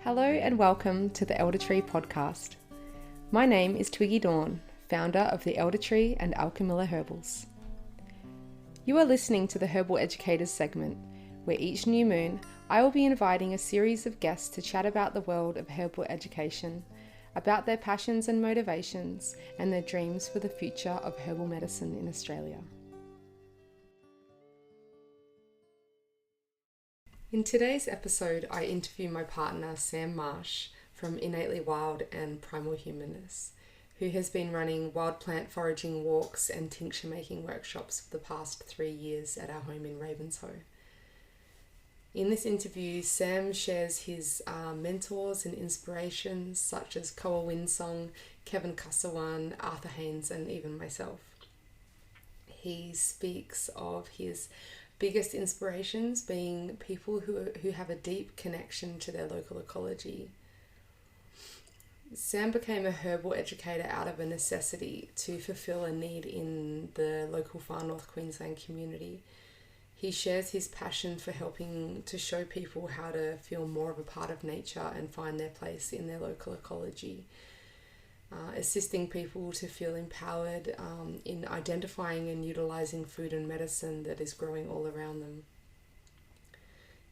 Hello and welcome to the Elder Tree podcast. My name is Twiggy Dawn, founder of the Elder Tree and Alchemilla Herbals. You are listening to the Herbal Educators segment, where each new moon I will be inviting a series of guests to chat about the world of herbal education, about their passions and motivations, and their dreams for the future of herbal medicine in Australia. In today's episode, I interview my partner Sam Marsh from Innately Wild and Primal Humanness, who has been running wild plant foraging walks and tincture-making workshops for the past 3 years at our home in Ravenshoe. In this interview, Sam shares his mentors and inspirations such as Koa Windsong, Kossowan, Arthur Haines, and even myself. He speaks of his biggest inspirations being people who have a deep connection to their local ecology. Sam became a herbal educator out of a necessity to fulfil a need in the local Far North Queensland community. He shares his passion for helping to show people how to feel more of a part of nature and find their place in their local ecology. Assisting people to feel empowered in identifying and utilising food and medicine that is growing all around them.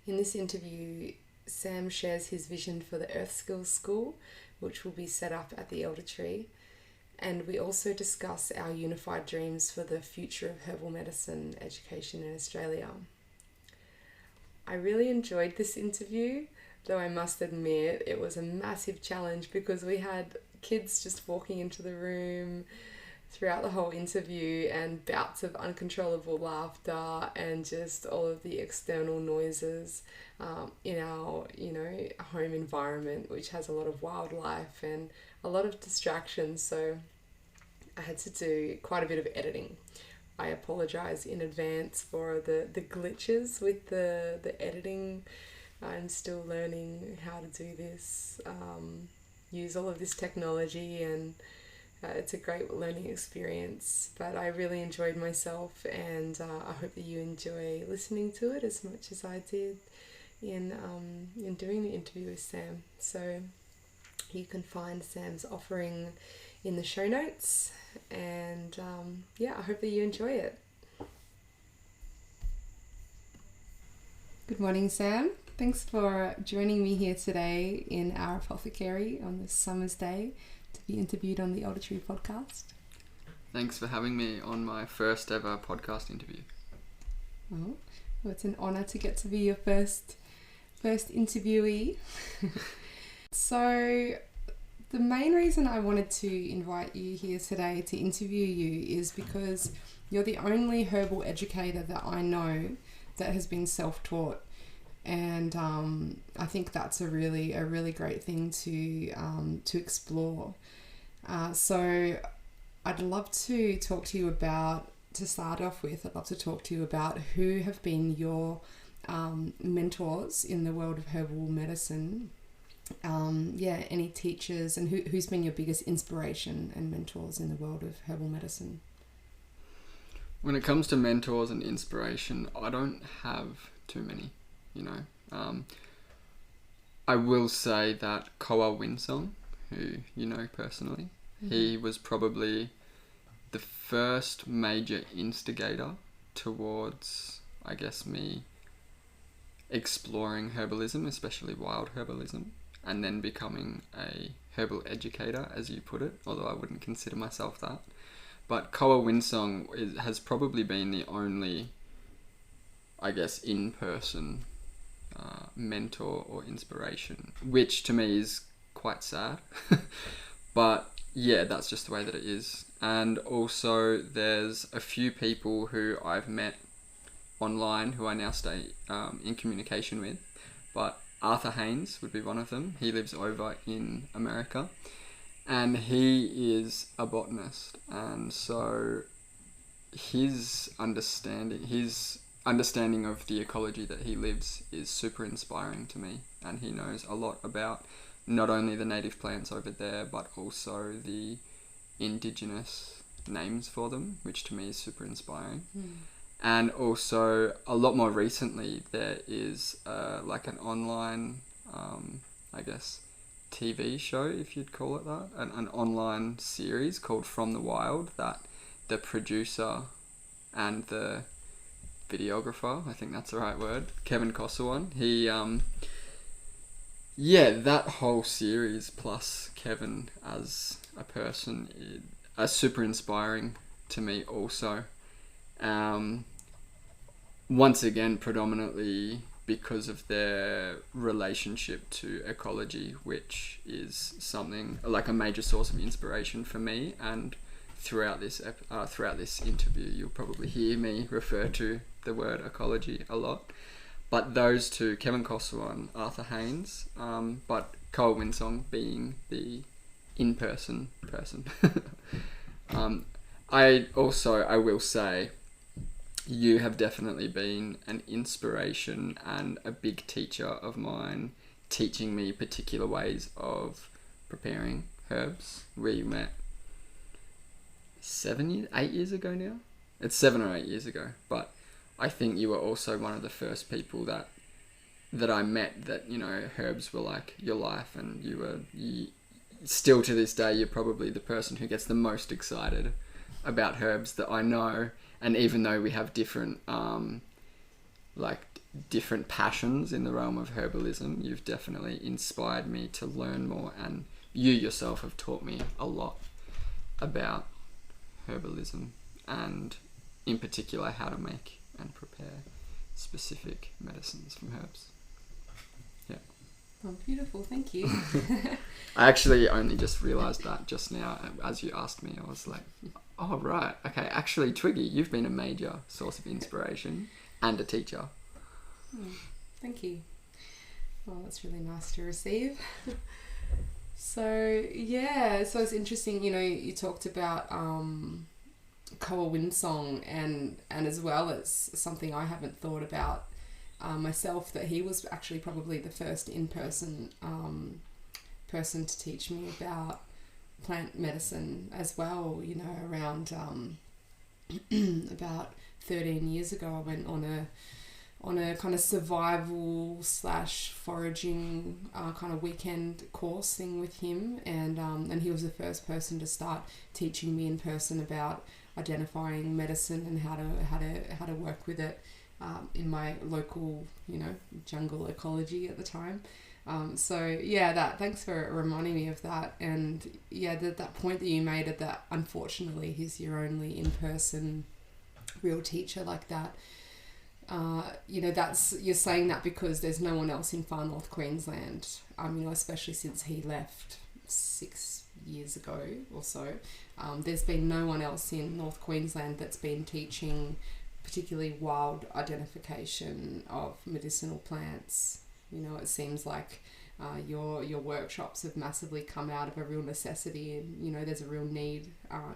In this interview, Sam shares his vision for the Earth Skills School, which will be set up at the Elder Tree, and we also discuss our unified dreams for the future of herbal medicine education in Australia. I really enjoyed this interview, though I must admit it was a massive challenge because we had kids just walking into the room throughout the whole interview and bouts of uncontrollable laughter and just all of the external noises in our home environment, which has a lot of wildlife and a lot of distractions. So I had to do quite a bit of editing. I apologise in advance for the glitches with the editing. I'm still learning how to do this, use all of this technology, and it's a great learning experience. But I really enjoyed myself, and I hope that you enjoy listening to it as much as I did in doing the interview with Sam. So you can find Sam's offering in the show notes, and I hope that you enjoy it. Good morning, Sam. Thanks for joining me here today in our apothecary on this summer's day to be interviewed on the Elder Tree podcast. Thanks for having me on my first ever podcast interview. Well, it's an honour to get to be your first interviewee. So the main reason I wanted to invite you here today to interview you is because you're the only herbal educator that I know that has been self-taught. And I think that's a really great thing to explore. So I'd love to talk to you about, to start off with, I'd love to talk to you about who have been your mentors in the world of herbal medicine. Any teachers, and who's been your biggest inspiration and mentors in the world of herbal medicine? When it comes to mentors and inspiration, I don't have too many. I will say that Koa Windsong, who you know personally, he was probably the first major instigator towards, I guess, me exploring herbalism, especially wild herbalism, and then becoming a herbal educator, as you put it, although I wouldn't consider myself that. But Koa Windsong has probably been the only, I guess, in-person mentor or inspiration, which to me is quite sad. But yeah, that's just the way that it is. And also there's a few people who I've met online who I now stay in communication with, but Arthur Haines would be one of them. He lives over in America and he is a botanist, and so his understanding of the ecology that he lives is super inspiring to me, and he knows a lot about not only the native plants over there but also the indigenous names for them, which to me is super inspiring. And also a lot more recently there is like an online I guess, TV show, if you'd call it that, an online series called From the Wild that the producer and the videographer, I think that's the right word, Kevin Kossowan, he, that whole series plus Kevin as a person are super inspiring to me also. Once again, predominantly because of their relationship to ecology, which is something like a major source of inspiration for me. And throughout this interview, you'll probably hear me refer to the word ecology a lot. But those two, Kevin Kossowan, Arthur Haines, but Koa Windsong being the in-person person. I will say, you have definitely been an inspiration and a big teacher of mine, teaching me particular ways of preparing herbs. We met 8 years ago now? It's 7 or 8 years ago. But I think you were also one of the first people that I met that, herbs were like your life, and you still to this day, you're probably the person who gets the most excited about herbs that I know. And even though we have different passions in the realm of herbalism, you've definitely inspired me to learn more, and you yourself have taught me a lot about herbalism, and in particular how to make and prepare specific medicines from herbs. Yeah. Oh, beautiful, thank you. I actually only just realised that just now as you asked me. I was like, oh, right. Okay, actually, Twiggy, you've been a major source of inspiration and a teacher. Thank you. Well, that's really nice to receive. So it's interesting, you talked about Koa Windsong and as well as something I haven't thought about myself, that he was actually probably the first in-person person to teach me about plant medicine as well. Around about 13 years ago, I went on a kind of survival / foraging kind of weekend course thing with him, and he was the first person to start teaching me in person about identifying medicine and how to work with it in my local jungle ecology at the time. Thanks for reminding me of that. And that point that you made of that, unfortunately he's your only in-person real teacher like that. You're saying that because there's no one else in Far North Queensland, especially since he left 6 years ago or so. There's been no one else in North Queensland that's been teaching particularly wild identification of medicinal plants. It seems like your workshops have massively come out of a real necessity, and there's a real need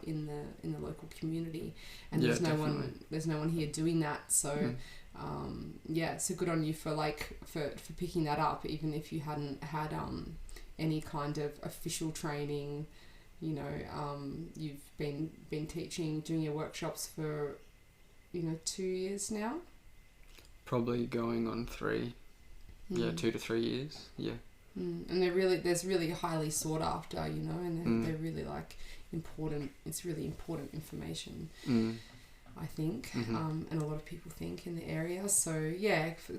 in the local community, and there's no one here doing that. So so good on you for picking that up, even if you hadn't had any kind of official training. You've been teaching, doing your workshops for 2 years now, probably going on 3. 2 to 3 years. And there's really highly sought after, and they're really important. It's really important information, I think, and a lot of people think in the area. So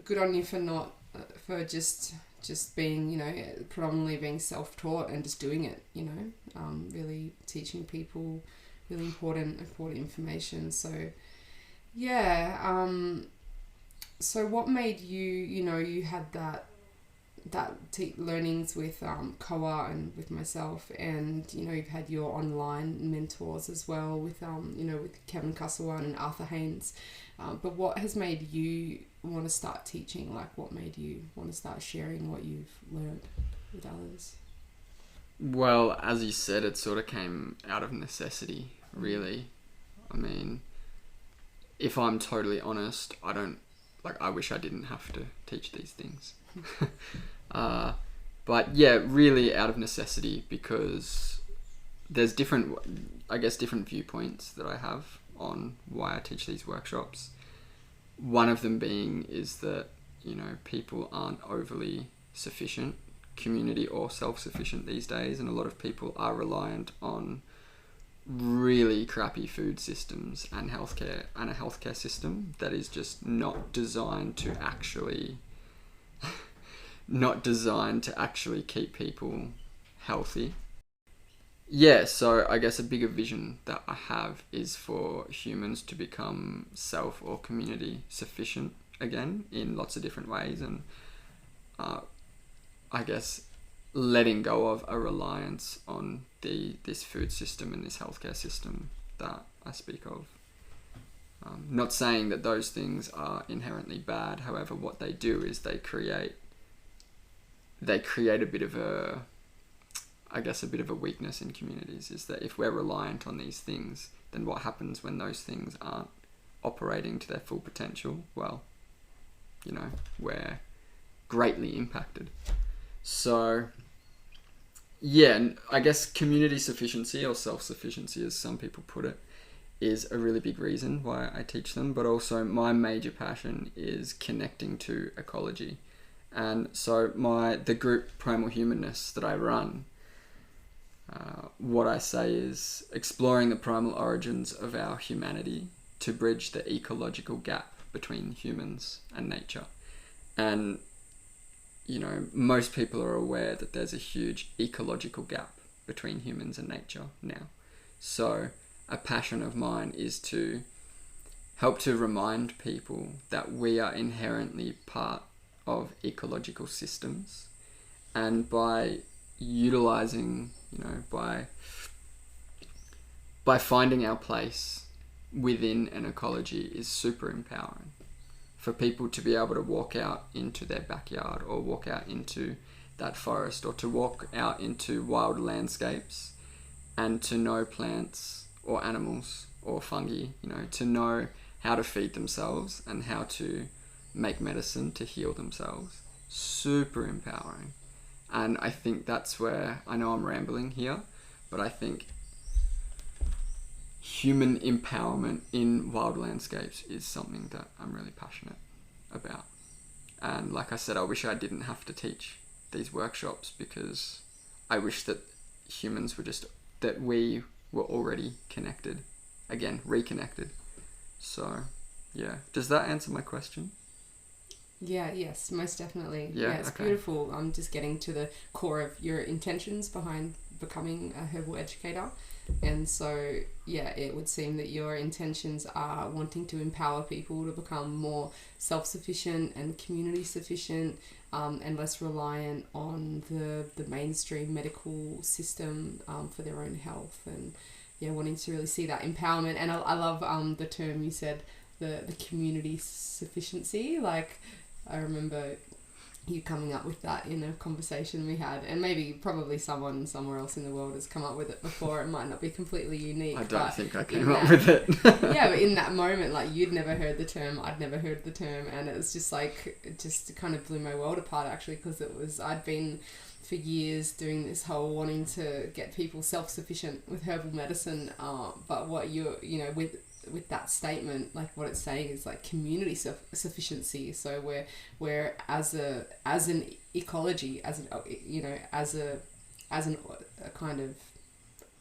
good on you for just being, predominantly being self-taught and just doing it, really teaching people really important information. So so what made you had that learnings with Koa and with myself, and you've had your online mentors as well with with Kevin Kossowan and Arthur Haines, but what has made you want to start teaching? What made you want to start sharing what you've learned with others? Well, as you said, it sort of came out of necessity, really. I mean, if I'm totally honest, I wish I didn't have to teach these things. But really out of necessity, because there's different viewpoints that I have on why I teach these workshops. One of them being is that, people aren't overly sufficient community or self-sufficient these days, and a lot of people are reliant on really crappy food systems and a healthcare system that is just not designed to actually keep people healthy. Yeah, so I guess a bigger vision that I have is for humans to become self or community sufficient again in lots of different ways, and I guess letting go of a reliance on this food system and this healthcare system that I speak of. Not saying that those things are inherently bad. However, what they do is they create a bit of a weakness in communities, is that if we're reliant on these things, then what happens when those things aren't operating to their full potential? Well, we're greatly impacted. So, yeah, I guess community sufficiency, or self-sufficiency as some people put it, is a really big reason why I teach them, but also my major passion is connecting to ecology. And so the group Primal Humanness that I run, what I say is exploring the primal origins of our humanity to bridge the ecological gap between humans and nature. And most people are aware that there's a huge ecological gap between humans and nature now. So a passion of mine is to help to remind people that we are inherently part of ecological systems, and by utilizing, by finding our place within an ecology is super empowering. For people to be able to walk out into their backyard, or walk out into that forest, or to walk out into wild landscapes and to know plants or animals or fungi, to know how to feed themselves and how to make medicine to heal themselves. Super empowering. And I think that's where, I know I'm rambling here, but I think human empowerment in wild landscapes is something that I'm really passionate about. And like I said, I wish I didn't have to teach these workshops, because I wish that we were already connected, again, reconnected. So yeah, does that answer my question? Yeah, yes, most definitely. Yeah, it's okay. Beautiful. I'm just getting to the core of your intentions behind becoming a herbal educator. And so, yeah, it would seem that your intentions are wanting to empower people to become more self-sufficient and community sufficient, and less reliant on the mainstream medical system for their own health. And yeah, wanting to really see that empowerment. And I love the term you said, the community sufficiency. Like, I remember you coming up with that in a conversation we had, and probably someone somewhere else in the world has come up with it before. It might not be completely unique. I don't think I came up with it. Yeah, but in that moment, like, you'd never heard the term, I'd never heard the term, and it was just like, it just kind of blew my world apart, actually, because I'd been for years doing this whole wanting to get people self-sufficient with herbal medicine, but what with that statement, like, what it's saying is like community sufficiency. So we're as an ecology, as a kind of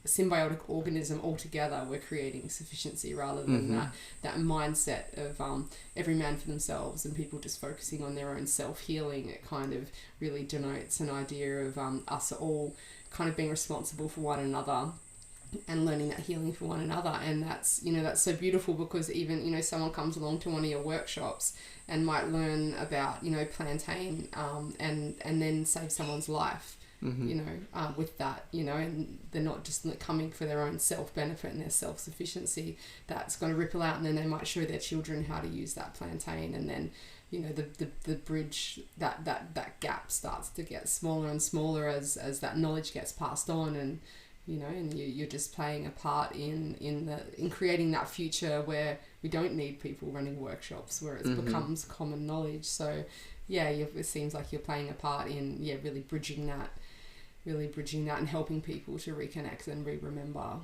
symbiotic organism altogether, we're creating sufficiency, rather than that mindset of every man for themselves and people just focusing on their own self-healing. It kind of really denotes an idea of us all kind of being responsible for one another and learning that healing for one another. And that's so beautiful, because even someone comes along to one of your workshops and might learn about plantain and then save someone's life, with that, and they're not just coming for their own self-benefit and their self-sufficiency. That's going to ripple out, and then they might show their children how to use that plantain, and then the bridge, that gap starts to get smaller and smaller as that knowledge gets passed on. And and you're just playing a part in creating that future where we don't need people running workshops, where it becomes common knowledge. So yeah, it seems like you're playing a part in really bridging that and helping people to reconnect and remember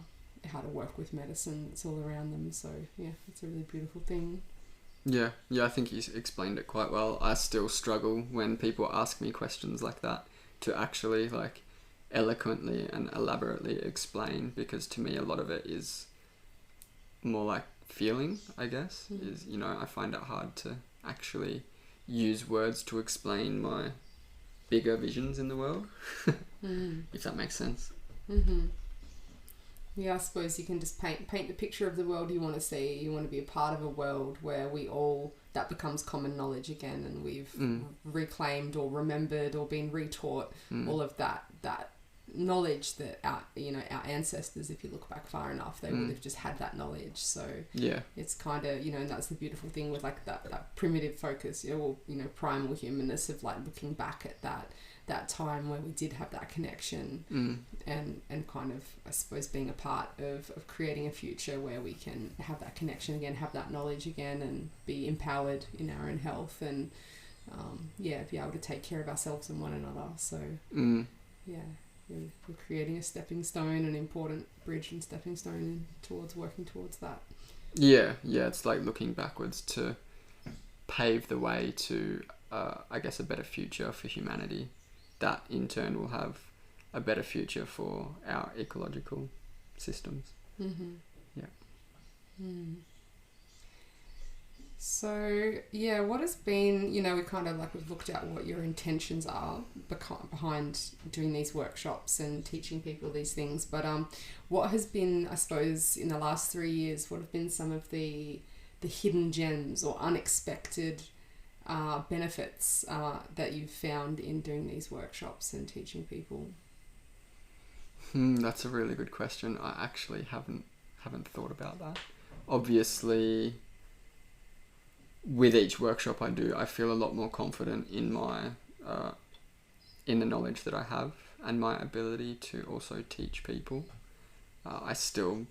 how to work with medicine that's all around them. So yeah, it's a really beautiful thing. Yeah, I think you explained it quite well. I still struggle when people ask me questions like that, to actually like eloquently and elaborately explain, because to me a lot of it is more like feeling, I guess. Is, you know, I find it hard to actually use words to explain my bigger visions in the world, if that makes sense. Yeah, I suppose you can just paint the picture of the world you want to see. You want to be a part of a world where we all, that becomes common knowledge again, and we've reclaimed or remembered or been retaught all of that knowledge that our ancestors, if you look back far enough, they would have just had that knowledge. So yeah, it's kind of, you know, and that's the beautiful thing with like that primitive focus, or, you know, primal humanness of like looking back at that time where we did have that connection, and kind of, I suppose, being a part of creating a future where we can have that connection again, have that knowledge again, and be empowered in our own health, and be able to take care of ourselves and one another. So we're creating a stepping stone, an important bridge and stepping stone towards working towards that. Yeah, it's like looking backwards to pave the way to, I guess, a better future for humanity. That in turn will have a better future for our ecological systems. So, yeah, what has been, you know, we've looked at what your intentions are behind doing these workshops and teaching people these things, but what has been, I suppose, in the last 3 years, what have been some of the hidden gems or unexpected benefits that you've found in doing these workshops and teaching people? That's a really good question. I actually haven't thought about that. Obviously, with each workshop I do, I feel a lot more confident in my in the knowledge that I have and my ability to also teach people. I still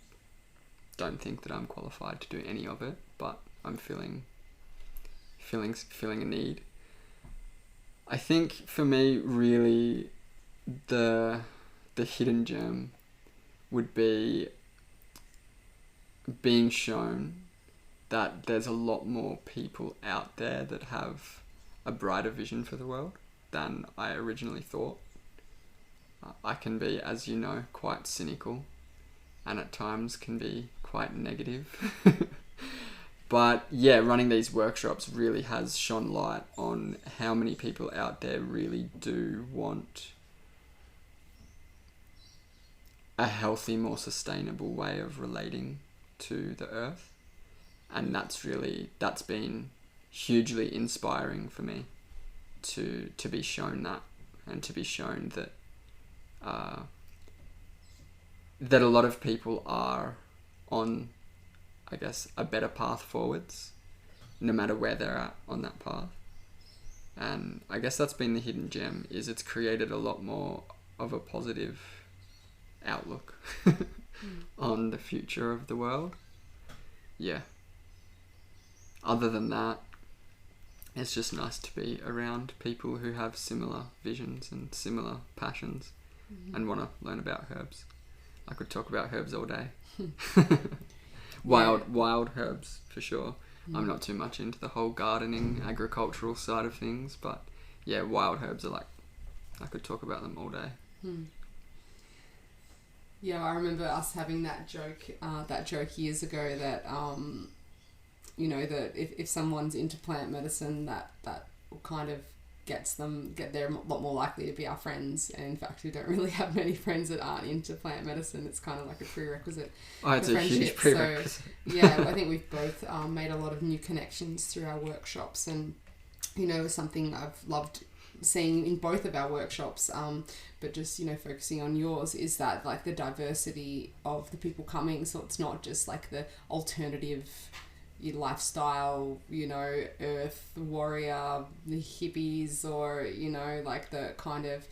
don't think that I'm qualified to do any of it, but I'm feeling a need. I think for me, really, the hidden gem would be being shown that there's a lot more people out there that have a brighter vision for the world than I originally thought. I can be, as you know, quite cynical, and at times can be quite negative. But yeah, running these workshops really has shone light on how many people out there really do want a healthy, more sustainable way of relating to the earth. And that's been hugely inspiring for me to be shown that, and to be shown that that a lot of people are on, I guess, a better path forwards, no matter where they're at on that path. And I guess that's been the hidden gem, is it's created a lot more of a positive outlook on the future of the world. Yeah. Other than that, it's just nice to be around people who have similar visions and similar passions and want to learn about herbs. I could talk about herbs all day. Wild herbs, for sure. I'm not too much into the whole gardening, agricultural side of things, but yeah, wild herbs are like, I could talk about them all day. Yeah, I remember us having that joke years ago that, you know, that if someone's into plant medicine, that kind of they're a lot more likely to be our friends. And in fact, we don't really have many friends that aren't into plant medicine. It's kind of like a prerequisite for it's a huge prerequisite. So yeah, I think we've both made a lot of new connections through our workshops, and you know, something I've loved seeing in both of our workshops, but just, you know, focusing on yours, is that like the diversity of the people coming. So it's not just like the alternative lifestyle, you know, earth warrior, the hippies, or, you know, like the kind of,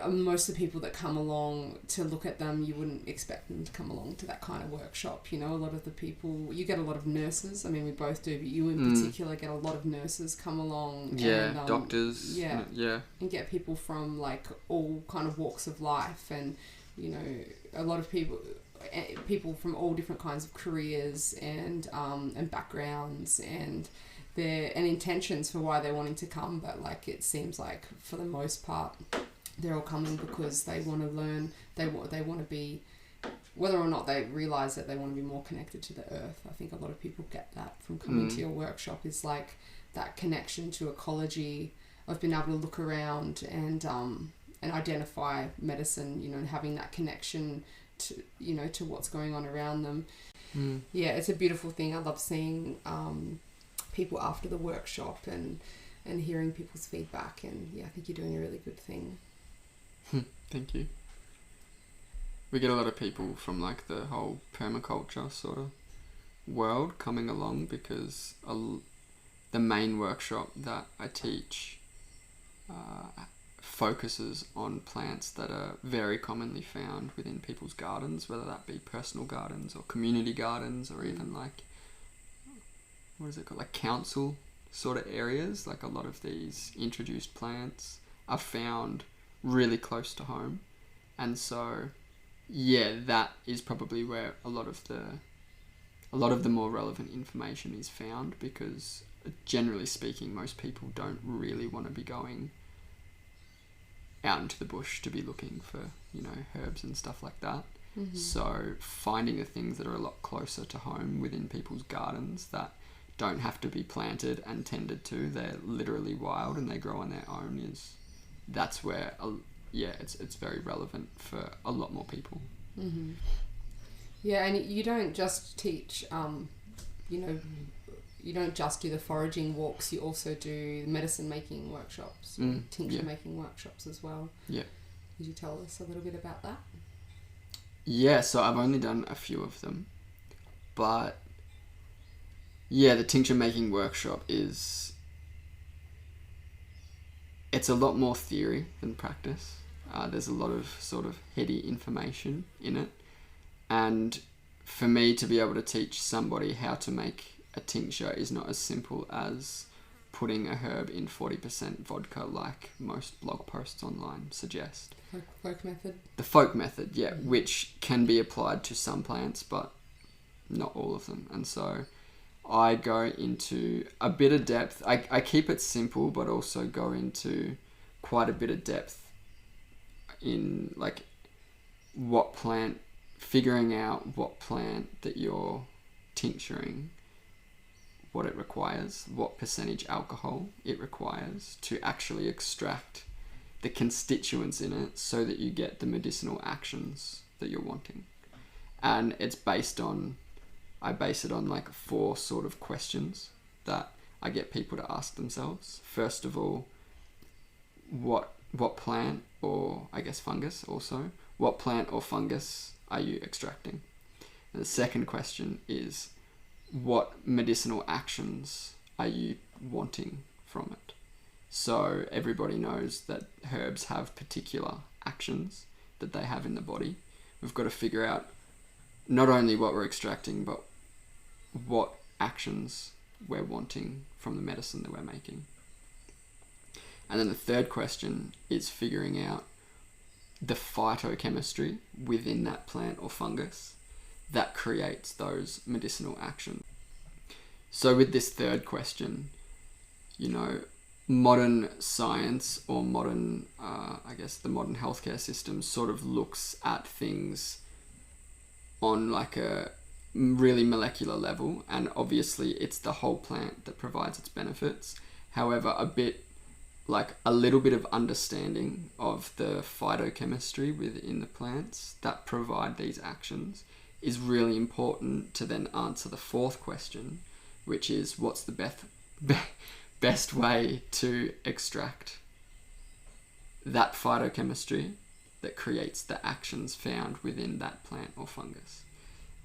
most of the people that come along to look at them, you wouldn't expect them to come along to that kind of workshop. You know, a lot of the people, you get a lot of nurses. I mean, we both do, but you in particular get a lot of nurses come along. Yeah, and, doctors. Yeah. And get people from like all kind of walks of life, and, you know, a lot of people from all different kinds of careers and backgrounds, and and intentions for why they're wanting to come, but like it seems like for the most part they're all coming because they want to learn, they want to be, whether or not they realise that they want to be more connected to the earth. I think a lot of people get that from coming to your workshop, is like that connection to ecology, of being able to look around and identify medicine, you know, and having that connection to, you know, to what's going on around them. Yeah, it's a beautiful thing. I love seeing people after the workshop and hearing people's feedback, and yeah, I think you're doing a really good thing. Thank you. We get a lot of people from like the whole permaculture sort of world coming along, because the main workshop that I teach focuses on plants that are very commonly found within people's gardens, whether that be personal gardens or community gardens, or even like, what is it called, like council sort of areas. Like a lot of these introduced plants are found really close to home, and so yeah, that is probably where a lot of the more relevant information is found, because generally speaking, most people don't really want to be going out into the bush to be looking for, you know, herbs and stuff like that. So finding the things that are a lot closer to home within people's gardens that don't have to be planted and tended to, they're literally wild and they grow on their own, that's where it's very relevant for a lot more people. Yeah, and you don't just teach, you know, you don't just do the foraging walks, you also do medicine making workshops, tincture making workshops as well. Yeah. Could you tell us a little bit about that? Yeah, so I've only done a few of them, but yeah, the tincture making workshop it's a lot more theory than practice. There's a lot of sort of heady information in it, and for me to be able to teach somebody how to make a tincture is not as simple as putting a herb in 40% vodka like most blog posts online suggest. Folk method? The folk method, yeah, which can be applied to some plants, but not all of them. And so I go into a bit of depth. I keep it simple, but also go into quite a bit of depth in like figuring out what plant that you're tincturing, what it requires, what percentage alcohol it requires to actually extract the constituents in it so that you get the medicinal actions that you're wanting. And I base it on like 4 sort of questions that I get people to ask themselves. First of all, what plant, or I guess fungus also, what plant or fungus are you extracting? And the second question is, what medicinal actions are you wanting from it? So everybody knows that herbs have particular actions that they have in the body. We've got to figure out not only what we're extracting, but what actions we're wanting from the medicine that we're making. And then the third question is figuring out the phytochemistry within that plant or fungus that creates those medicinal actions. So with this third question, you know, modern science or modern, the modern healthcare system sort of looks at things on like a really molecular level, and obviously it's the whole plant that provides its benefits. However, a little bit of understanding of the phytochemistry within the plants that provide these actions is really important to then answer the fourth question, which is what's the best way to extract that phytochemistry that creates the actions found within that plant or fungus.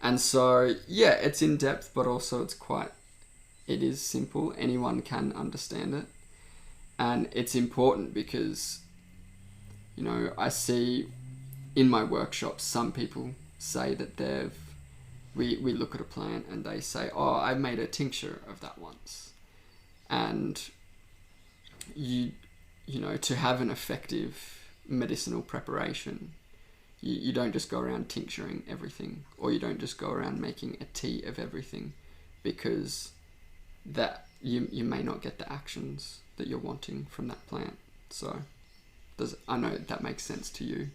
And so, yeah, it's in depth, but also it is simple. Anyone can understand it. And it's important because, you know, I see in my workshops, some people say that we look at a plant and they say, oh, I made a tincture of that once. And you know, to have an effective medicinal preparation, you don't just go around tincturing everything, or you don't just go around making a tea of everything, because that you may not get the actions that you're wanting from that plant. So I know that makes sense to you.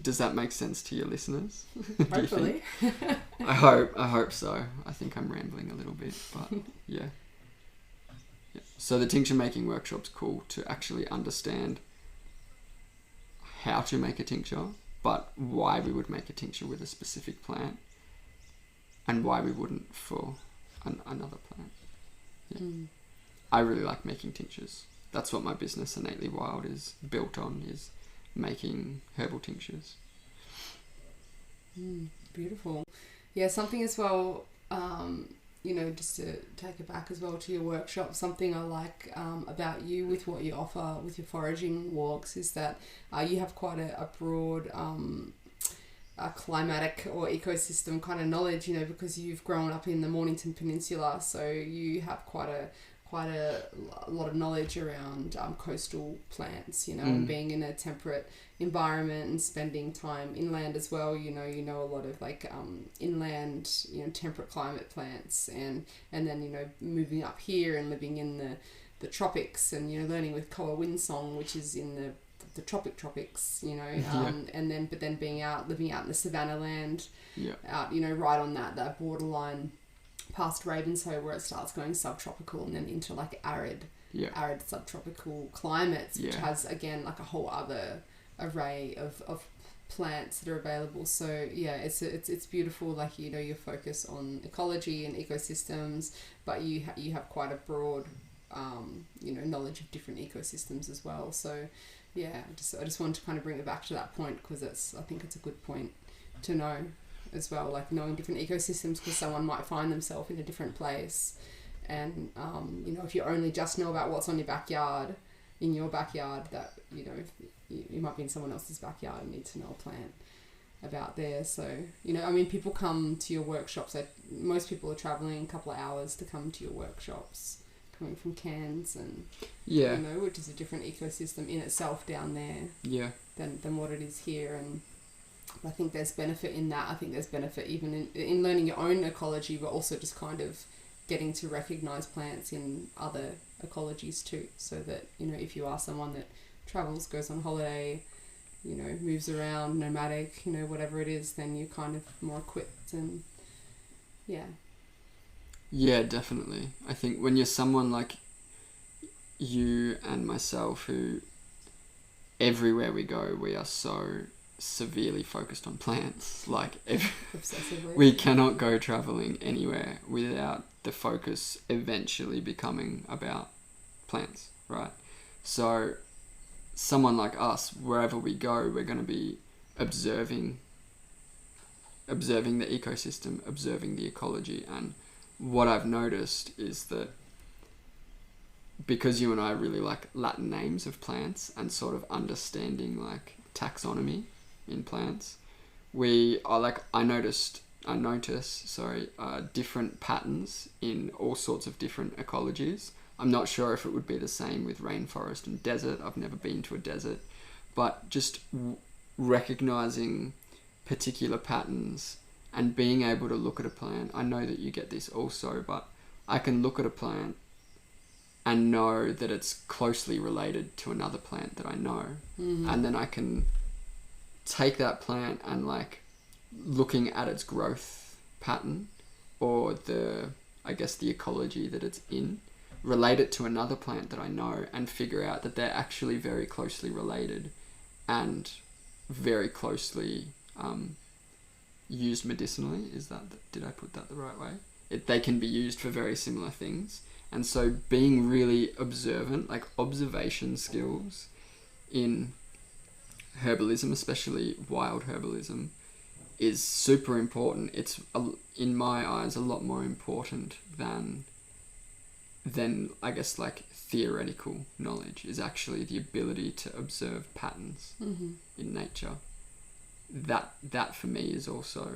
Does that make sense to your listeners? Hopefully. I hope so. I think I'm rambling a little bit, but yeah. So the tincture making workshop's cool to actually understand how to make a tincture, but why we would make a tincture with a specific plant and why we wouldn't for another plant. Yeah. I really like making tinctures. That's what my business, Innately Wild, is built on, is making herbal tinctures. Beautiful. Yeah, something as well, just to take it back as well to your workshop, something I like about you with what you offer with your foraging walks is that you have quite a broad climatic or ecosystem kind of knowledge, because you've grown up in the Mornington Peninsula, so you have quite a lot of knowledge around coastal plants, and being in a temperate environment and spending time inland as well. You know a lot of like inland, temperate climate plants, and then moving up here and living in the tropics, and learning with Koa Windsong, which is in the tropics, and then living out in the savannah land, out right on that borderline past Ravenshoe, where it starts going subtropical and then into like arid subtropical climates, which has again like a whole other array of plants that are available. So yeah, it's beautiful, like your focus on ecology and ecosystems, but you have quite a broad knowledge of different ecosystems as well. So yeah, I just wanted to kind of bring it back to that point, because I think it's a good point to know as well, like knowing different ecosystems, because someone might find themselves in a different place, and if you only just know about what's on your backyard, that you might be in someone else's backyard and need to know a plant about there. So people come to your workshops, like most people are traveling a couple of hours to come to your workshops, coming from Cairns, and which is a different ecosystem in itself down there than what it is here. And I think there's benefit in that. I think there's benefit even in learning your own ecology, but also just kind of getting to recognise plants in other ecologies too, so that if you are someone that travels, goes on holiday, moves around, nomadic, whatever it is, then you're kind of more equipped. And yeah, definitely. I think when you're someone like you and myself, who everywhere we go, we are so severely focused on plants, like obsessively. We cannot go traveling anywhere without the focus eventually becoming about plants, right? So someone like us, wherever we go, we're going to be observing the ecosystem, observing the ecology. And what I've noticed is that because you and I really like Latin names of plants and sort of understanding like taxonomy in plants, we are like, I notice different patterns in all sorts of different ecologies. I'm not sure if it would be the same with rainforest and desert. I've never been to a desert, but just recognizing particular patterns and being able to look at a plant. I know that you get this also, but I can look at a plant and know that it's closely related to another plant that I know. And then I can take that plant and like looking at its growth pattern or the ecology that it's in, relate it to another plant that I know and figure out that they're actually very closely related and very closely used medicinally. Did I put that the right way? They can be used for very similar things. And so being really observant, like observation skills in herbalism, especially wild herbalism, is super important. It's, in my eyes, a lot more important than I guess like theoretical knowledge, is actually the ability to observe patterns in nature. That for me is also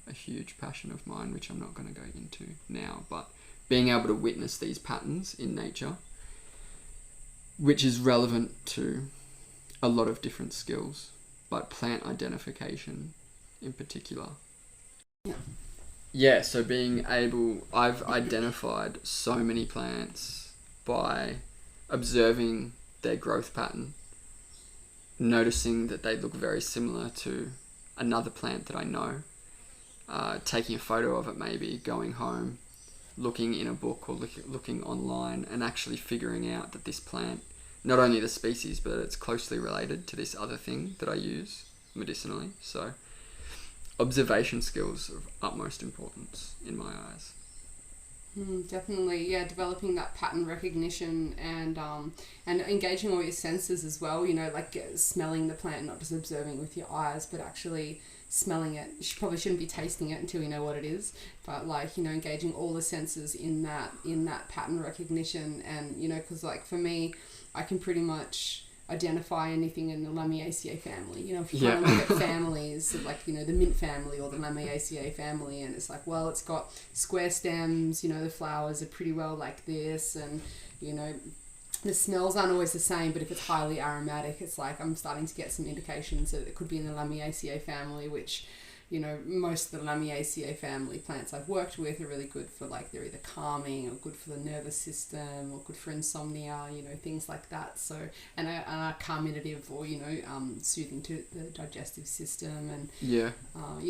a huge passion of mine, which I'm not going to go into now, but being able to witness these patterns in nature, which is relevant to a lot of different skills, but plant identification in particular. Yeah, so I've identified so many plants by observing their growth pattern, noticing that they look very similar to another plant that I know, taking a photo of it maybe, going home, looking in a book or looking online and actually figuring out that this plant, not only the species, but it's closely related to this other thing that I use medicinally. So observation skills of utmost importance in my eyes. Definitely, yeah. Developing that pattern recognition and engaging all your senses as well. You know, like smelling the plant, not just observing with your eyes, but actually smelling it. You probably shouldn't be tasting it until you know what it is. But like, you know, engaging all the senses in that pattern recognition, and you know, because like for me, I can pretty much identify anything in the Lamiaceae family. You know, if you kind of look at families, like, you know, the mint family or the Lamiaceae family, and it's like, well, it's got square stems, you know, the flowers are pretty well like this, and, you know, the smells aren't always the same, but if it's highly aromatic, it's like I'm starting to get some indications that it could be in the Lamiaceae family, which, you know, most of the Lamiaceae family plants I've worked with are really good for, like, they're either calming or good for the nervous system or good for insomnia, you know, things like that. So, and are carminative or, you know, soothing to the digestive system and, you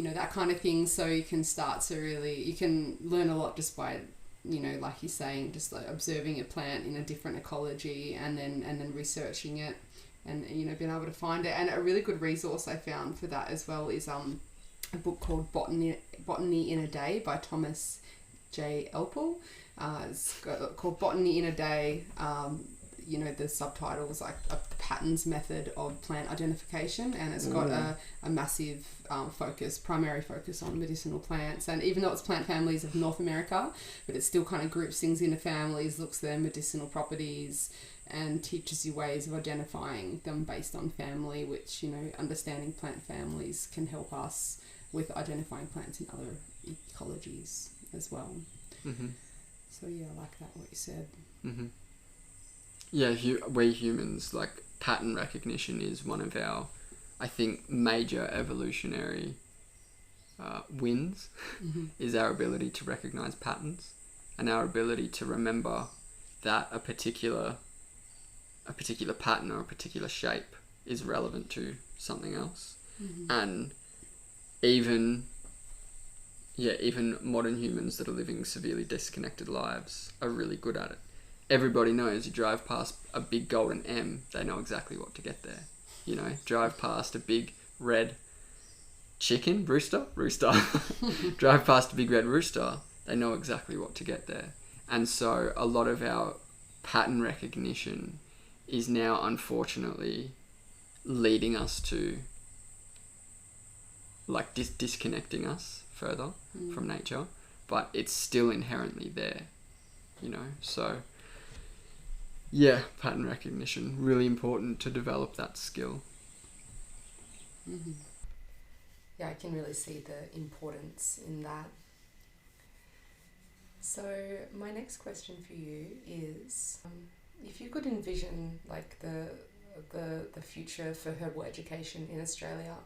know, that kind of thing. So you can start to really, you can learn a lot just by, you know, like you're saying, just like observing a plant in a different ecology and then researching it and, you know, being able to find it. And a really good resource I found for that as well is, a book called Botany in a Day by Thomas J. Elpel. It's called Botany in a Day. You know, the subtitle is like the patterns method of plant identification, and it's got a massive primary focus on medicinal plants. And even though it's plant families of North America, but it still kind of groups things into families, looks at their medicinal properties, and teaches you ways of identifying them based on family, which, you know, understanding plant families can help us with identifying plants in other ecologies as well. Mm-hmm. So yeah, I like that, what you said. Mm-hmm. Yeah, we humans, like, pattern recognition is one of our, I think, major evolutionary wins, is our ability to recognize patterns and our ability to remember that a particular pattern or a particular shape is relevant to something else. And even modern humans that are living severely disconnected lives are really good at it. Everybody knows, you drive past a big golden M, they know exactly what to get there. You know, drive past a big red rooster. Drive past a big red rooster, they know exactly what to get there. And so a lot of our pattern recognition is now unfortunately leading us to, like, disconnecting us further from nature, but it's still inherently there, you know. So yeah, pattern recognition, really important to develop that skill. Yeah, I can really see the importance in that. So my next question for you is, if you could envision, like, the future for herbal education in Australia,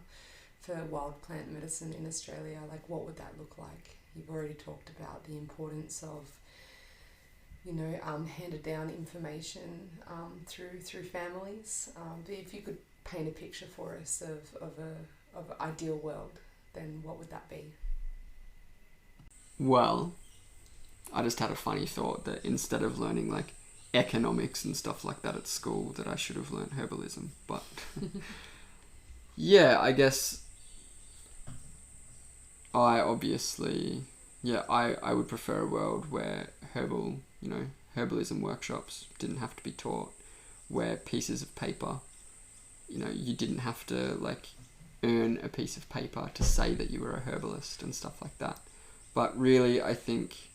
for wild plant medicine in Australia, like, what would that look like? You've already talked about the importance of, you know, handed down information through families. But if you could paint a picture for us of an ideal world, then what would that be? Well, I just had a funny thought that instead of learning, like, economics and stuff like that at school, that I should have learned herbalism. But yeah, I guess I would prefer a world where herbalism workshops didn't have to be taught, where pieces of paper, you know, you didn't have to, like, earn a piece of paper to say that you were a herbalist and stuff like that. But really, I think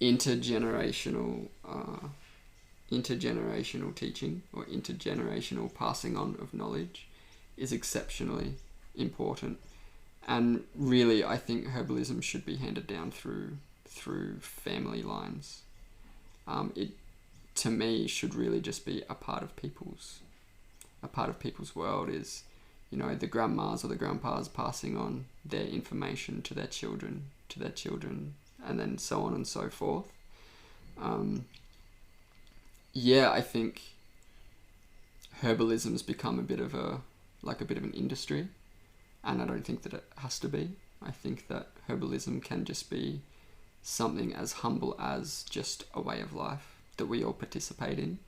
intergenerational teaching or intergenerational passing on of knowledge is exceptionally important. And really, I think herbalism should be handed down through family lines. It, to me, should really just be a part of people's world. Is you know, the grandmas or the grandpas passing on their information to their children, and then so on and so forth. I think herbalism's become a bit of an industry, and I don't think that it has to be. I think that herbalism can just be something as humble as just a way of life that we all participate in,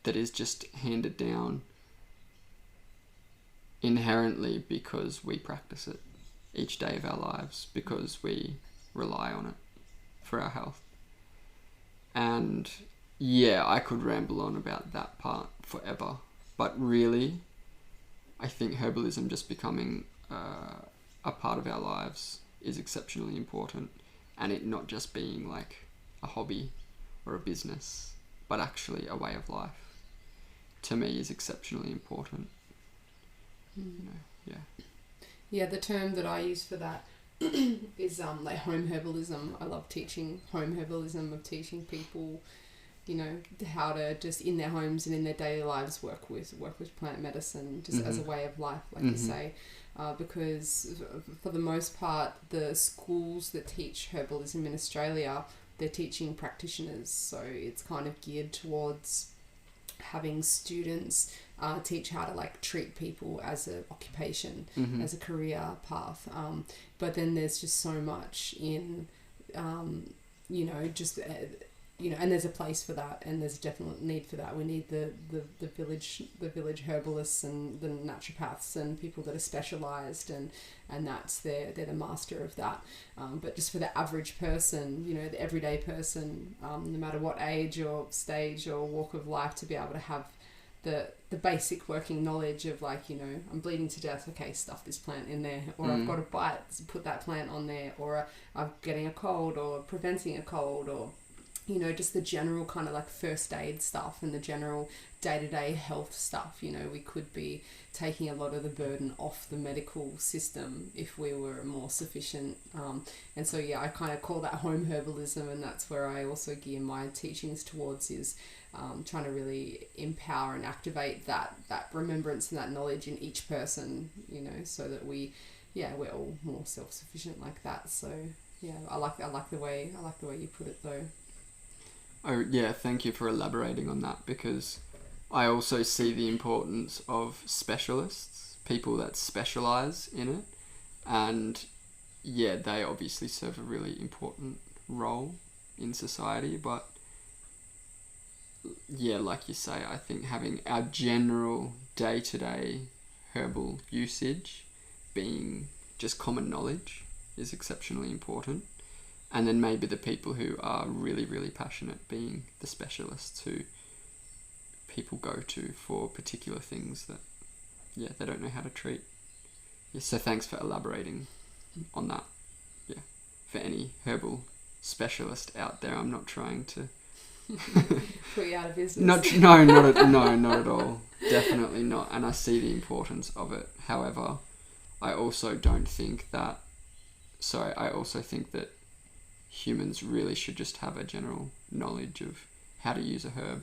that is just handed down inherently because we practice it each day of our lives, because we rely on it for our health. And I could ramble on about that part forever, but really I think herbalism just becoming a part of our lives is exceptionally important, and it not just being like a hobby or a business, but actually a way of life, to me is exceptionally important. The term that I use for that is like home herbalism. I love teaching home herbalism, of teaching people, you know, how to just in their homes and in their daily lives work with plant medicine just as a way of life, like you say, because for the most part the schools that teach herbalism in Australia, they're teaching practitioners, so it's kind of geared towards having students teach how to like treat people as an occupation, as a career path, but then there's just so much in and there's a place for that, and there's a definite need for that. We need the village herbalists and the naturopaths and people that are specialised, and they're the master of that. But just for the average person, you know, the everyday person, no matter what age or stage or walk of life, to be able to have the basic working knowledge of, like, you know, I'm bleeding to death, okay, stuff this plant in there, or I've got a bite, put that plant on there, or I'm getting a cold or preventing a cold, or, you know, just the general kind of like first aid stuff and the general day-to-day health stuff. You know, we could be taking a lot of the burden off the medical system if we were more sufficient. And so, I kind of call that home herbalism, and that's where I also gear my teachings towards, is trying to really empower and activate that remembrance and that knowledge in each person, you know, so that we're all more self-sufficient like that. So, I like the way you put it though. Oh yeah, thank you for elaborating on that, because I also see the importance of specialists, people that specialise in it, and they obviously serve a really important role in society, but like you say, I think having our general day-to-day herbal usage being just common knowledge is exceptionally important. And then maybe the people who are really, really passionate being the specialists who people go to for particular things that, they don't know how to treat. So thanks for elaborating on that. For any herbal specialist out there, I'm not trying to put you out of business. Not at all. Definitely not. And I see the importance of it. However, I also think that humans really should just have a general knowledge of how to use a herb.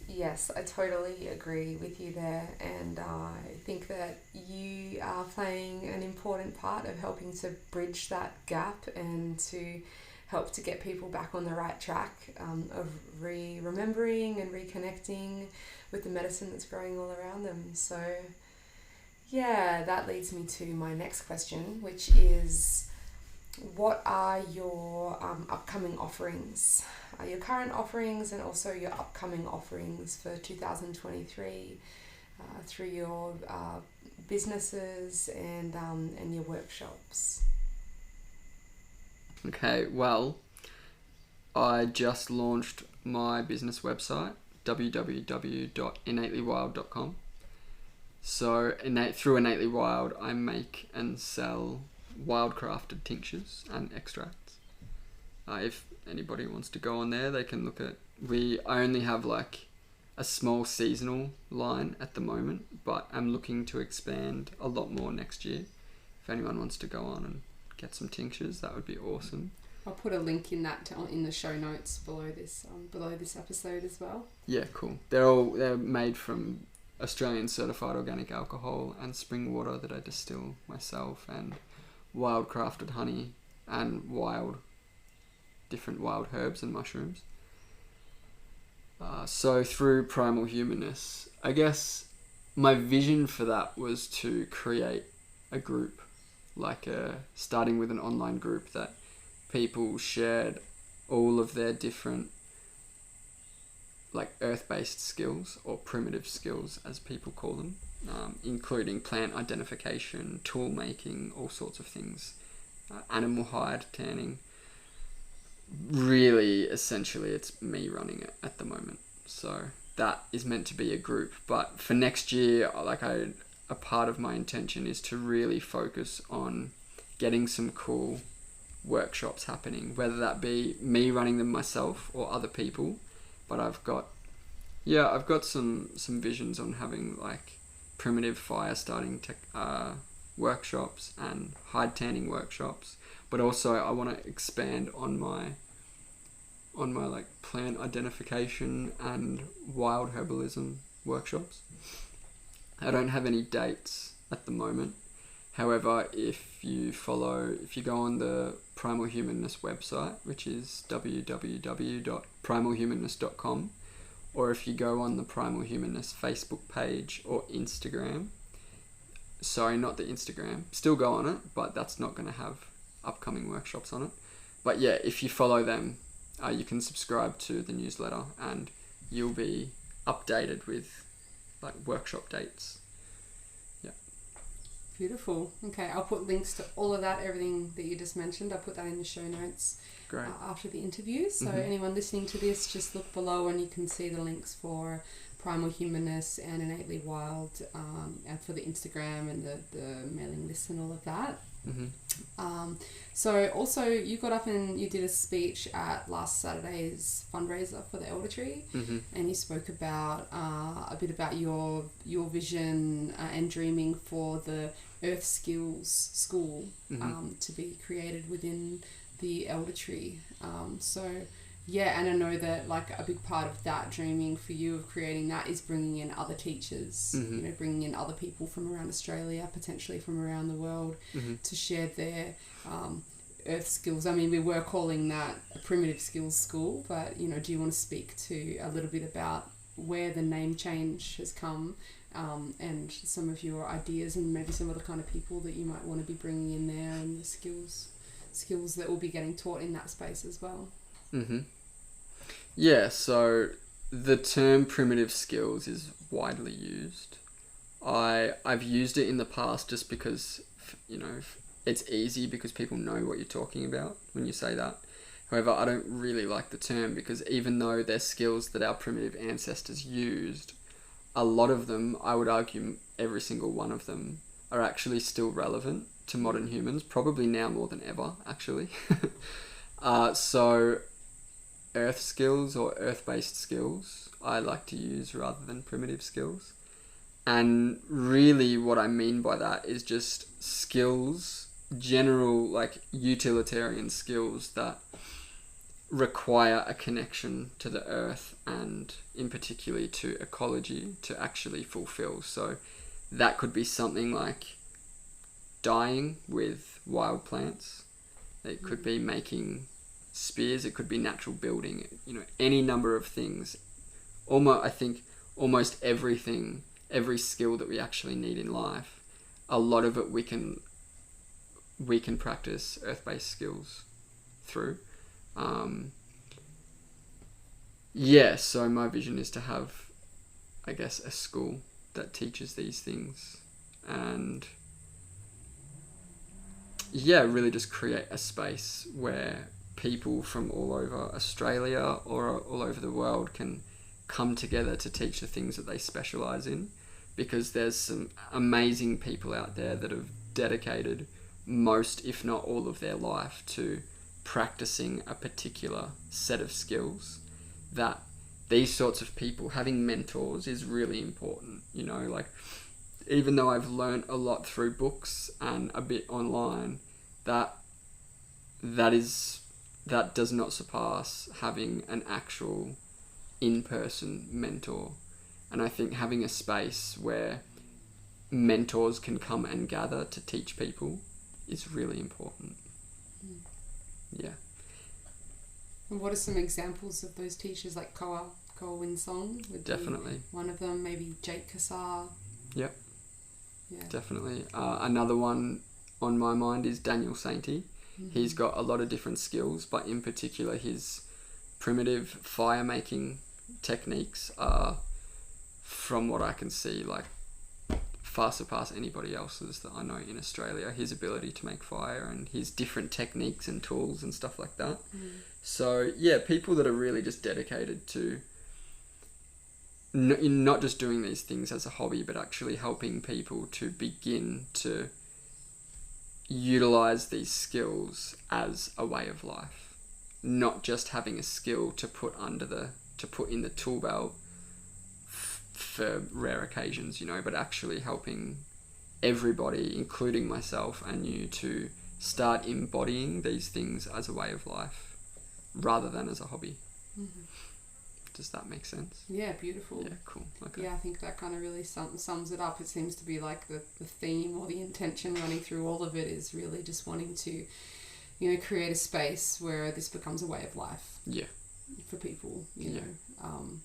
Yes, I totally agree with you there, and I think that you are playing an important part of helping to bridge that gap and to help to get people back on the right track of remembering and reconnecting with the medicine that's growing all around them. So that leads me to my next question, which is, what are your upcoming offerings? Your current offerings and also your upcoming offerings for 2023 through your businesses and your workshops? Okay, well, I just launched my business website, www.innatelywild.com. So through Innately Wild, I make and sell wildcrafted tinctures and extracts. If anybody wants to go on there, they can look at. I only have like a small seasonal line at the moment, but I'm looking to expand a lot more next year. If anyone wants to go on and get some tinctures, that would be awesome. I'll put a link in the show notes below this episode as well. Yeah, cool. They're made from Australian certified organic alcohol and spring water that I distill myself, and wild crafted honey and different wild herbs and mushrooms. So through Primal Humanness, I guess my vision for that was to create a group, starting with an online group that people shared all of their different earth-based skills, or primitive skills as people call them, including plant identification, tool making, all sorts of things, animal hide tanning. Really, essentially, it's me running it at the moment. So that is meant to be a group. But for next year, a part of my intention is to really focus on getting some cool workshops happening, whether that be me running them myself or other people. But I've got some visions on having primitive fire starting workshops and hide tanning workshops. But also I want to expand on my plant identification and wild herbalism workshops. I don't have any dates at the moment. However, if you go on the Primal Humanness website, which is www.primalhumanness.com, or if you go on the Primal Humanness Facebook page or Instagram, sorry, not the Instagram, still go on it, but that's not going to have upcoming workshops on it. But yeah, if you follow them, you can subscribe to the newsletter and you'll be updated with workshop dates. Beautiful. Okay, I'll put links to all of that, everything that you just mentioned. I'll put that in the show notes. Great. After the interview. So anyone listening to this, just look below and you can see the links for Primal Humanness and Innately Wild, and for the Instagram and the mailing list and all of that. So also you got up and you did a speech at last Saturday's fundraiser for the Elder Tree, and you spoke about a bit about your vision and dreaming for the Earth Skills School to be created within the Elder Tree. Yeah, and I know that a big part of that dreaming for you of creating that is bringing in other teachers, bringing in other people from around Australia, potentially from around the world, to share their earth skills. I mean, we were calling that a primitive skills school, but, do you want to speak to a little bit about where the name change has come, and some of your ideas and maybe some of the kind of people that you might want to be bringing in there, and the skills that will be getting taught in that space as well? Yeah, so the term primitive skills is widely used. I've used it in the past just because, it's easy because people know what you're talking about when you say that. However, I don't really like the term because even though they're skills that our primitive ancestors used, a lot of them, I would argue every single one of them, are actually still relevant to modern humans, probably now more than ever, actually. So earth skills or earth-based skills I like to use rather than primitive skills. And really what I mean by that is just skills, general utilitarian skills that require a connection to the earth and in particular to ecology to actually fulfill. So that could be something like dyeing with wild plants. It could be making spears, it could be natural building, any number of things. I think almost everything, every skill that we actually need in life, a lot of it we can practice earth-based skills through. So my vision is to have, I guess, a school that teaches these things and really just create a space where people from all over Australia or all over the world can come together to teach the things that they specialise in, because there's some amazing people out there that have dedicated most, if not all of their life to practicing a particular set of skills. That these sorts of people, having mentors is really important, even though I've learned a lot through books and a bit online, that does not surpass having an actual in-person mentor And I think having a space where mentors can come and gather to teach people is really important. Yeah. And what are some examples of those teachers, like Koa Windsong? Definitely. One of them, maybe Jake Kassar. Yep. Yeah. Definitely. Another one on my mind is Daniel Sainty. He's got a lot of different skills, but in particular his primitive fire making techniques are, from what I can see, like far surpass anybody else's that I know in Australia. His ability to make fire and his different techniques and tools and stuff like that. So yeah, people that are really just dedicated to not just doing these things as a hobby, but actually helping people to begin to utilize these skills as a way of life, not just having a skill to put in the tool belt for rare occasions, you know, but actually helping everybody, including myself and you, to start embodying these things as a way of life rather than as a hobby. Does that make sense? Yeah, beautiful. Yeah, cool. Okay. Yeah, I think that kind of really sums it up. It seems to be like the theme or the intention running through all of it is really just wanting to, you know, create a space where this becomes a way of life. Yeah. For people, you know,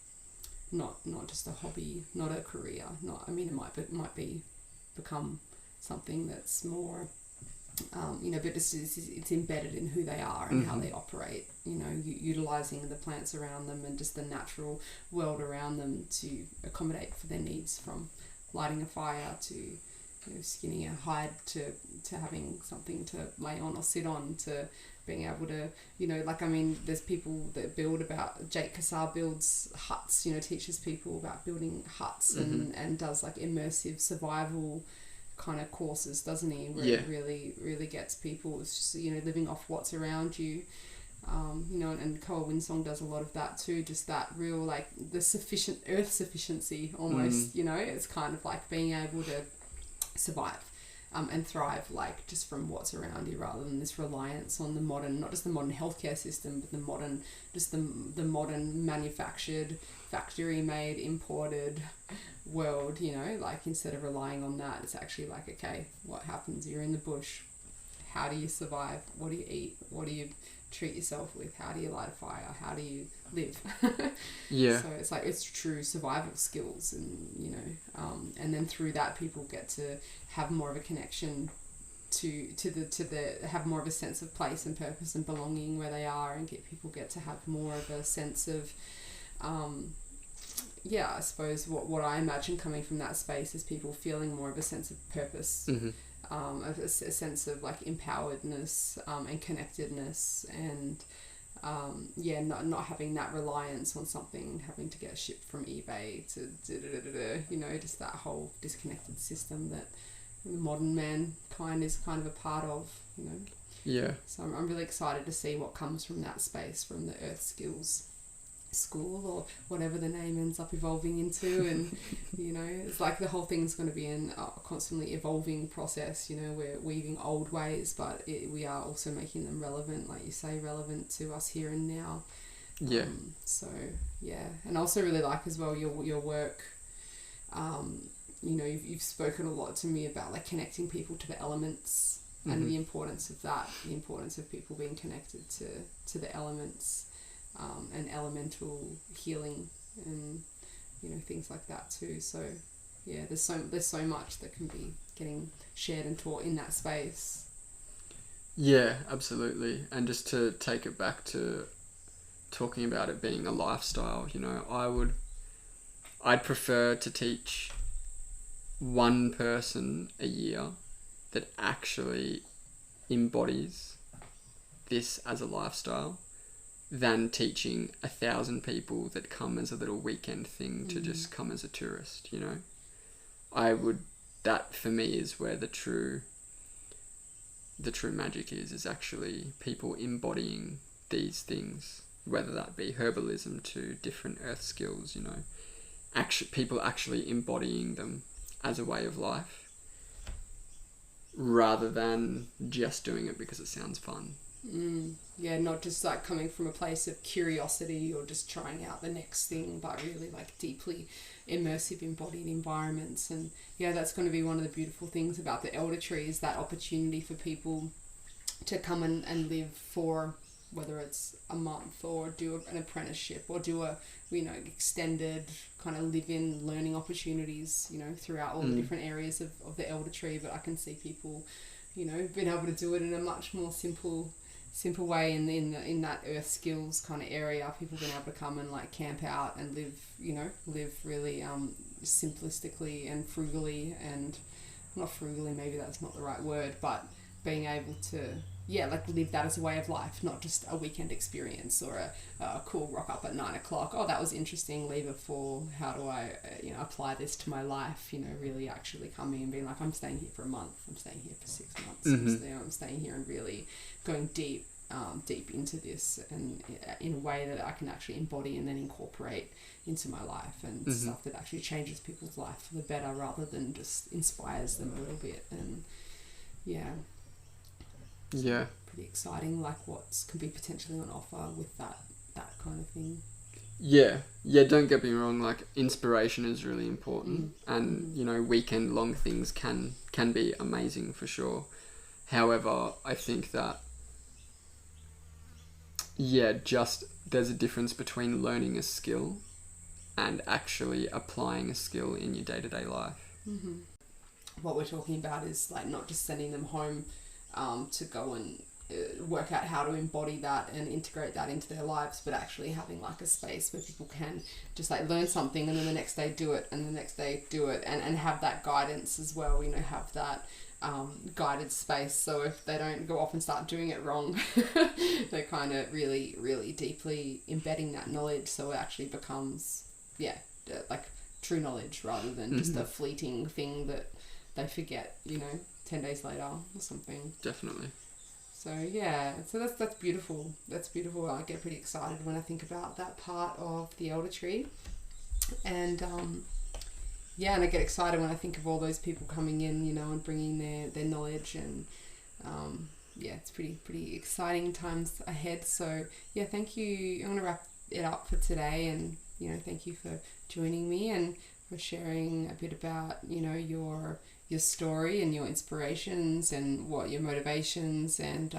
not just a hobby, not a career. It might become something that's more. You know, but it's embedded in who they are and how they operate, you know, utilising the plants around them and just the natural world around them to accommodate for their needs, from lighting a fire to, you know, skinning a hide to having something to lay on or sit on, to being able to, you know, like, I mean, there's people that build about, Jake Kassar builds huts, you know, teaches people about building huts and does like immersive survival kind of courses, doesn't he, where it really gets people. It's just, you know, living off what's around you, you know, and Koa Windsong does a lot of that too, just that real, like, the earth sufficiency almost, you know, it's kind of like being able to survive and thrive, like, just from what's around you, rather than this reliance on the modern, not just the modern healthcare system, but the modern manufactured, factory made, imported world, you know, like, instead of relying on that, it's actually like, okay, what happens? You're in the bush. How do you survive? What do you eat? What do you treat yourself with? How do you light a fire? How do you live? Yeah. So it's like, it's true survival skills, and, you know, and then through that, people get to have more of a connection to have more of a sense of place and purpose and belonging where they are, and people get to have more of a sense of, I suppose what I imagine coming from that space is people feeling more of a sense of purpose, a sense of, like, empoweredness and connectedness, and not having that reliance on something having to get shipped from eBay to you know, just that whole disconnected system that the modern mankind is kind of a part of, you know. Yeah. So I'm really excited to see what comes from that space, from the Earth Skills School, or whatever the name ends up evolving into. And, you know, it's like the whole thing's going to be a constantly evolving process. You know, we're weaving old ways, but we are also making them relevant, like you say, relevant to us here and now. Yeah. And I also really like as well your work. You know, you've spoken a lot to me about, like, connecting people to the elements and the importance of that, the importance of people being connected to the elements, and elemental healing, and, you know, things like that too. So yeah, there's so much that can be getting shared and taught in that space. Yeah, absolutely. And just to take it back to talking about it being a lifestyle, you know, I'd prefer to teach one person a year that actually embodies this as a lifestyle than teaching 1,000 people that come as a little weekend thing to just come as a tourist, you know. That for me is where the true magic is actually people embodying these things, whether that be herbalism to different earth skills, you know, people actually embodying them as a way of life rather than just doing it because it sounds fun. Yeah, not just like coming from a place of curiosity or just trying out the next thing, but really like deeply immersive embodied environments. And yeah, that's going to be one of the beautiful things about the elder tree, is that opportunity for people to come and live for, whether it's a month or do an apprenticeship or do a, you know, extended kind of live-in learning opportunities, you know, throughout all the different areas of the elder tree. But I can see people, you know, being able to do it in a much more simple way in that earth skills kind of area. People being able to come and like camp out and live really simplistically and frugally, and not frugally, maybe that's not the right word, but being able to like live that as a way of life, not just a weekend experience or a cool rock up at 9 o'clock. Oh, that was interesting, leave it for how do I apply this to my life, really actually coming and being like, I'm staying here for a month, I'm staying here for 6 months, I'm staying here and really going deep into this, and in a way that I can actually embody and then incorporate into my life, and stuff that actually changes people's life for the better rather than just inspires them a little bit. And pretty exciting, like what can be potentially on offer with that kind of thing. Don't get me wrong, like inspiration is really important, and weekend long things can be amazing for sure. However, I think that just there's a difference between learning a skill and actually applying a skill in your day-to-day life. What we're talking about is like not just sending them home to go and work out how to embody that and integrate that into their lives, but actually having like a space where people can just like learn something and then the next day do it and the next day do it, and have that guidance as well, have that guided space, so if they don't go off and start doing it wrong, they're kind of really, really deeply embedding that knowledge, so it actually becomes like true knowledge rather than just a fleeting thing that they forget 10 days later or something. Definitely. So that's beautiful. That's beautiful. I get pretty excited when I think about that part of the elder tree, and and I get excited when I think of all those people coming in, and bringing their knowledge, and it's pretty exciting times ahead. So thank you. I'm gonna wrap it up for today, and thank you for joining me and for sharing a bit about your story and your inspirations and what your motivations and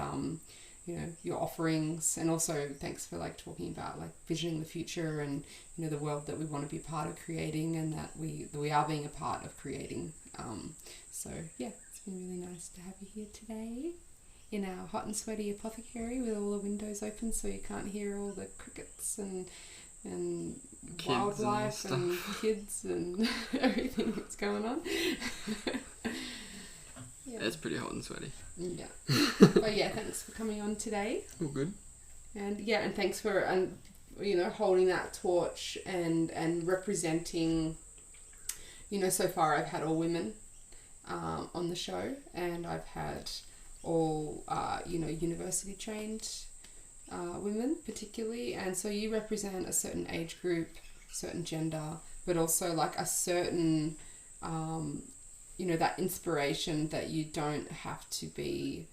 your offerings, and also thanks for like talking about like visioning the future and the world that we want to be a part of creating, and that we are being a part of creating. It's been really nice to have you here today in our hot and sweaty apothecary with all the windows open so you can't hear all the crickets and kids wildlife and kids and everything that's going on. It's pretty hot and sweaty. But thanks for coming on today. All good. And and thanks for holding that torch and representing. So far I've had all women on the show, and I've had all university trained women particularly, and so you represent a certain age group, certain gender, but also like a certain that inspiration that you don't have to be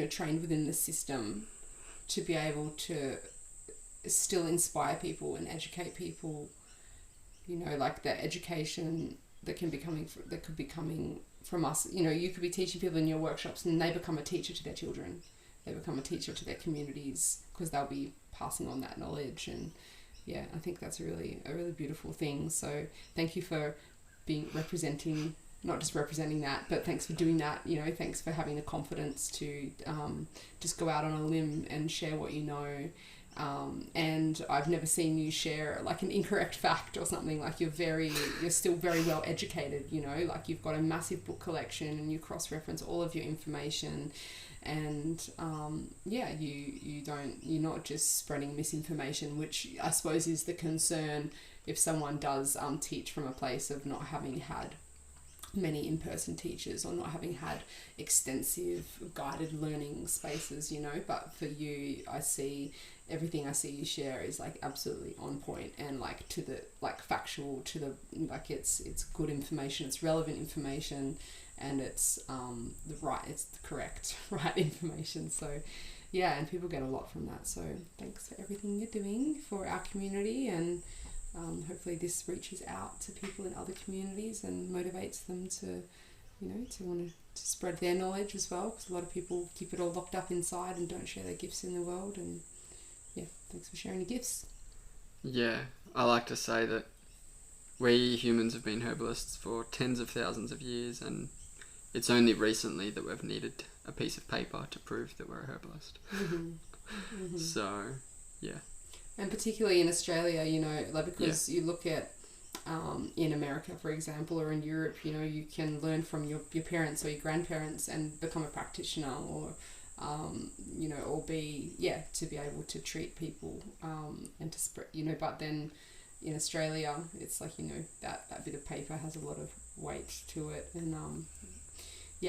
trained within the system to be able to still inspire people and educate people, like the education that could be coming from us. You could be teaching people in your workshops and they become a teacher to their children, they become a teacher to their communities, because they'll be passing on that knowledge. And I think that's a really beautiful thing. So thank you for representing, not just representing that, but thanks for doing that. Thanks for having the confidence to just go out on a limb and share what you know. And I've never seen you share like an incorrect fact or something. Like you're still very well educated, like you've got a massive book collection and you cross-reference all of your information, and you're not just spreading misinformation, which I suppose is the concern if someone does teach from a place of not having had many in-person teachers, or not having had extensive guided learning spaces, you know. But for you, I see everything I see you share is like absolutely on point, and like to the like factual, to the like it's good information, it's relevant information, and it's it's the correct right information. So yeah, and people get a lot from that. So thanks for everything you're doing for our community, and hopefully this reaches out to people in other communities and motivates them to, you know, to want to spread their knowledge as well, because a lot of people keep it all locked up inside and don't share their gifts in the world. And yeah, thanks for sharing your gifts. Yeah, I like to say that we humans have been herbalists for tens of thousands of years, and it's only recently that we've needed a piece of paper to prove that we're a herbalist. So, yeah. And particularly in Australia, you know, like because you look at in America, for example, or in Europe, you know, you can learn from your parents or your grandparents and become a practitioner, or you know, or be to be able to treat people and to spread, you know. But then in Australia, it's like, you know, that bit of paper has a lot of weight to it, and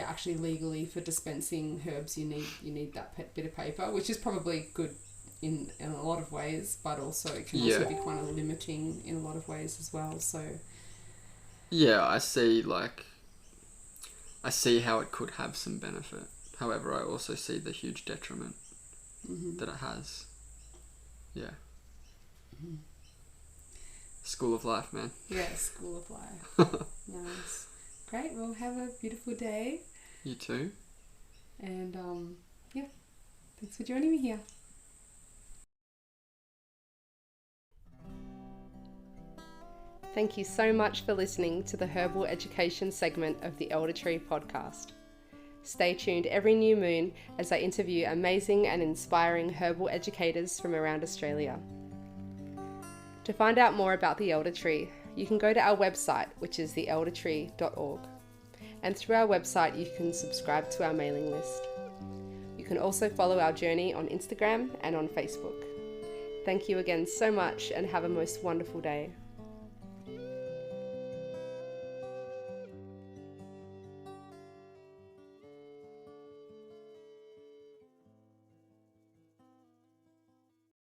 actually legally for dispensing herbs, you need that bit of paper, which is probably good in a lot of ways, but also it can also be kind of limiting in a lot of ways as well. So yeah, I see how it could have some benefit. However, I also see the huge detriment that it has. Yeah. School of life, man. Yeah, school of life. Nice. Great. Well, have a beautiful day. You too. And thanks for joining me here. Thank you so much for listening to the Herbal Education segment of the Elder Tree podcast. Stay tuned every new moon as I interview amazing and inspiring herbal educators from around Australia. To find out more about the Elder Tree, you can go to our website, which is theeldertree.org. And through our website, you can subscribe to our mailing list. You can also follow our journey on Instagram and on Facebook. Thank you again so much, and have a most wonderful day.